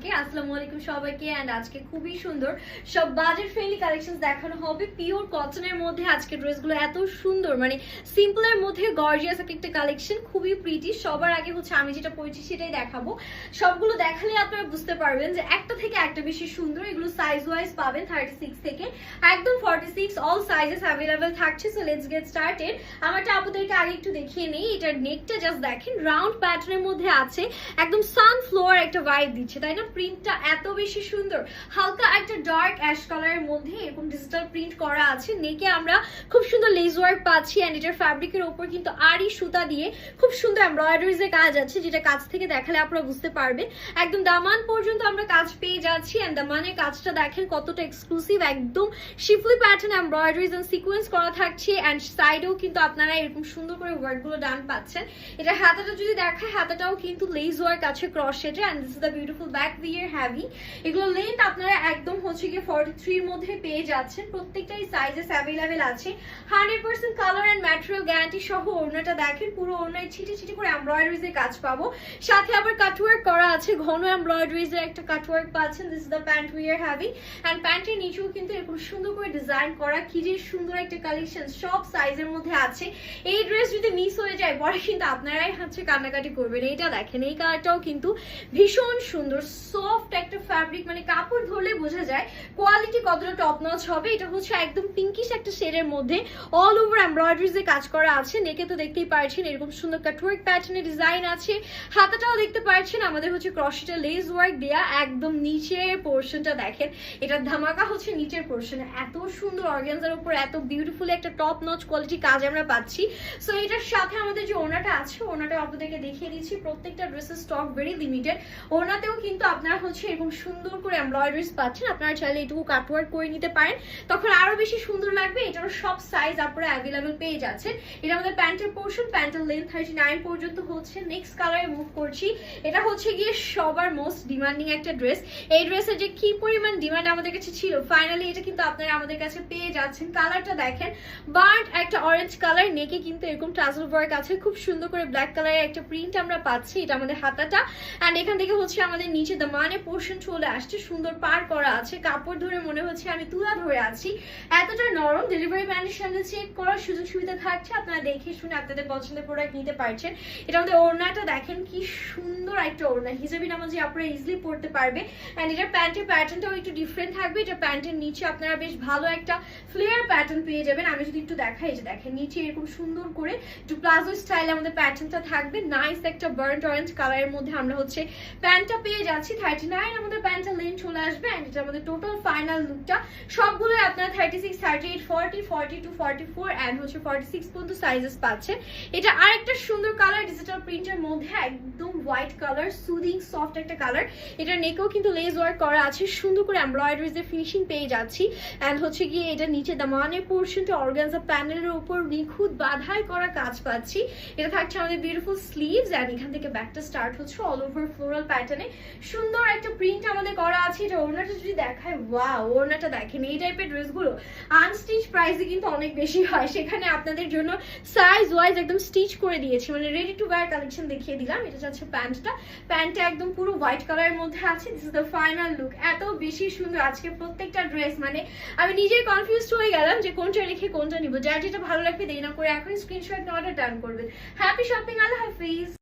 থেকে। আসসালামু আলাইকুম সবাইকে। এন্ড আজকে খুবই সুন্দর সব বাজেট ফ্রেন্ডলি কালেকশনস দেখানো হবে পিওর কটনের মধ্যে। আজকে ড্রেসগুলো এত সুন্দর, মানে সিম্পলের মধ্যে গর্জিয়াস একটা কালেকশন, খুবই প্রিটি। সবার আগে হচ্ছে আমি যেটা পরেছি সেটাই দেখাবো। সবগুলো দেখালে আপনারা বুঝতে পারবেন যে একটা থেকে একটা বেশি সুন্দর। এগুলো সাইজ ওয়াইজ পাবেন 36 থেকে একদম 46, অল সাইজেস অ্যাভেলেবেল থাকছে। So let's get started. আমারটা আপনাদেরকে আগে একটু দেখিয়ে নেই। এটার নেকটা জাস্ট দেখেন, রাউন্ড প্যাটার্নের মধ্যে আছে, একদম সানফ্লাওয়ার একটা ভাইব দিচ্ছে, তাই না? প্রিন্টটা এত বেশি সুন্দর, হালকা একটা ডার্ক অ্যাশ কালারের মধ্যে এরকম ডিজিটাল প্রিন্ট করা আছে। নেকে আমরা খুব সুন্দর লেস ওয়ার্ক পাচ্ছি। এন্ড এটার ফ্যাব্রিকের উপর কিন্তু আড়ি সুতা দিয়ে খুব সুন্দর এমব্রয়ডারিজ এর কাজ আছে, যেটা কাছ থেকে দেখালে আপনারা বুঝতে পারবেন। একদম দামান পর্যন্ত আমরা কাজ পেয়ে যাচ্ছি। এন্ড দামানের কাজটা দেখেন কতটা এক্সক্লুসিভ, একদম শিফলি প্যাটার্ন এমব্রয়ডারিজ এন্ড সিকোয়েন্স করা থাকছে। এন্ড সাইডেও কিন্তু আপনারা এরকম সুন্দর করে ওয়ার্কগুলো ডান পাচ্ছেন। এটা হাতাটা যদি দেখায়, হাতাটাও কিন্তু লেস ওয়ার্ক আছে ক্রসেটে। And this is the beautiful back wear heavy. এগুলো লেন্থ আপনারা একদম হচ্ছে গিয়ে 43 এর মধ্যে পেয়ে যাচ্ছেন। প্রত্যেকটাই সাইজেস অ্যাভেলেবেল আছে। 100% কালার এন্ড ম্যাটেরিয়াল গ্যারান্টি সহ। ওড়নাটা দেখেন, পুরো ওড়নায় ছিটে ছিটে করে এমব্রয়ডারিজ এর কাজ পাবো। সাথে আবার কাটওয়ার্ক করা আছে, ঘন এমব্রয়ডারিজ এর একটা কাটওয়ার্ক পাচ্ছেন। This is the pant wear heavy. And প্যান্টের নিচেও কিন্তু এরকম সুন্দর করে ডিজাইন করা, কি যে সুন্দর একটা কালেকশন, সব সাইজের মধ্যে আছে। এই ড্রেস যদি মিস হয়ে যায় পরে কিন্তু আপনারাই হচ্ছে কান্নাকাটি করবেন। এইটা দেখেন, এই কালারটাও কিন্তু ভীষণ সুন্দর, সফট একটা ফ্যাব্রিক, মানে কাপড় ধরলে বোঝা যায় কোয়ালিটি কতটা টপ নচ হবে। এটা হচ্ছে একদম পিঙ্কিশ একটা শেডের মধ্যে অল ওভার এমব্রয়ডারিজ এর কাজ করা আছে। নেকে তো দেখতেই পারছেন এরকম সুন্দর কাটওয়ার্ক প্যাটার্নের ডিজাইন আছে। হাতাটাও দেখতে পাচ্ছেন আমাদের হচ্ছে ক্রসেটে লেস ওয়ার্ক দেয়া। একদম নিচের পোর্শনটা দেখেন, এটার ধামাকা হচ্ছে নিচের পোর্শনে, এত সুন্দর অর্গানজার উপর এত বিউটিফুল একটা টপ নচ কোয়ালিটি কাজ আমরা পাচ্ছি। সো এটার সাথে আমাদের যে ওড়নাটা আছে, ওড়নাটা আপনাদেরকে দেখিয়ে দিচ্ছি। প্রত্যেকটা ড্রেসের স্টক ভেরি লিমিটেড। ওড়নাতেও কিন্তু আপনারা হচ্ছে এরকম সুন্দর করে এমব্রয়ডারিজ পাচ্ছেন। আপনারা চাইলে এটুকু কাটওয়ার্ক করে নিতে পারেন, তখন আরো বেশি সুন্দর লাগবে। এটারও সব সাইজ আপনারা অ্যাভেলেবেল পেয়ে যাচ্ছেন। এটা আমাদের প্যান্টের পোর্শন, প্যান্টের লেন্থ 39 পর্যন্ত হচ্ছে। নেক্সট কালারে মুভ করছি। এটা হচ্ছে গিয়ে সবার মোস্ট ডিমান্ডিং একটা ড্রেস। এই ড্রেসের যে কি পরিমাণ ডিমান্ড আমাদের কাছে ছিল, ফাইনালি এটা কিন্তু আপনারা আমাদের কাছে পেয়ে যাচ্ছেন। কালারটা দেখেন, বার্ড একটা অরেঞ্জ কালার। নেকে কিন্তু এরকম ট্রাজেল ওয়ার্ক আছে, খুব সুন্দর করে ব্ল্যাক কালারের একটা প্রিন্ট আমরা পাচ্ছি। এটা আমাদের হাতাটা। এন্ড এখান থেকে হচ্ছে আমাদের নিচে দামানে পোর্শন চলে আসছে, সুন্দর পার করা আছে। কাপড় ধরে মনে হচ্ছে আমি তুলা ধরে আছি, এতটা নরম। ডেলিভারি ম্যানের সঙ্গে চেক করার সুযোগ সুবিধা থাকছে, আপনারা দেখে শুনে আপনাদের পছন্দের প্রোডাক্ট নিতে পারছেন। এটা আমাদের ওড়নাটা দেখেন, কি সুন্দর একটা ওড়না, হিজাবি নামাজি আপনারা ইজিলি পড়তে পারবে। এন্ড এটার প্যান্টের প্যাটার্নটাও একটু ডিফারেন্ট থাকবে। এটা প্যান্টের নিচে আপনারা বেশ ভালো একটা ফ্লেয়ার প্যাটার্ন পেয়ে যাবেন। আমি যদি একটু দেখাই, যে দেখেন নিচে এরকম সুন্দর করে একটু প্লাজো স্টাইল আমাদের প্যাটার্নটা থাকবে। নাইস একটা বার্ন্ট অরেঞ্জ কালারের মধ্যে আমরা হচ্ছে প্যান্টটা পেয়ে যাচ্ছি। 39 আমাদের প্যান্টটা লেন্থ চলে আসবে। এন্ড এটা আমাদের টোটাল ফাইনাল লুকটা। সবগুলো আপনারা 36, 38, 40, 42, 44 এন্ড হচ্ছে 46 পর্যন্ত সাইজেস পাচ্ছেন। এটা আরেকটা সুন্দর কালার, ডিজিটাল প্রিন্টের মধ্যে একদম হোয়াইট কালার, সুদিং সফট একটা কালার। এটা নেকেও কিন্তু লেস ওয়ার্ক করা আছে, সুন্দর করে এমব্রয়ডারিজ এর ফিনিশিং পেয়ে যাচ্ছি। এন্ড হচ্ছে গিয়ে এটা নিচে দামানের পোর্শনটা অর্গানজা প্যানেলের উপর নিখুঁত বাধাই করা কাজ পাচ্ছি। এটা থাকছে আমাদের বিউটিফুল স্লিভস। এন্ড এখান থেকে ব্যাকটা স্টার্ট হচ্ছে অল ওভার ফ্লোরাল প্যাটার্নে, সুন্দর একটা প্রিন্ট আমাদের করা আছে। এটা ওড়নাটা যদি দেখায়, ওয়াও, ওড়নাটা দেখেন। এই টাইপের ড্রেসগুলো আনস্টিচ প্রাইসে কিন্তু অনেক বেশি হয়, সেখানে আপনাদের জন্য সাইজ ওয়াইজ একদম স্টিচ করে দিয়েছি, মানে রেডি টু ওয়্যার কালেকশন দেখিয়ে দিলাম। এটা যাচ্ছে প্যান্টটা। প্যান্টটা একদম পুরো হোয়াইট কালারের মধ্যে আছে। This is the final look. এত বেশি সুন্দর আজকে প্রত্যেকটা ড্রেস, মানে আমি নিজেই কনফিউজ হয়ে গেলাম যে কোনটা রেখে কোনটা নিব। যার যেটা ভালো লাগবে দেরি না করে এখন স্ক্রিনশট নেওয়াটা ডান করবেন। হ্যাপি শপিং, আল্লাহ হাফিজ।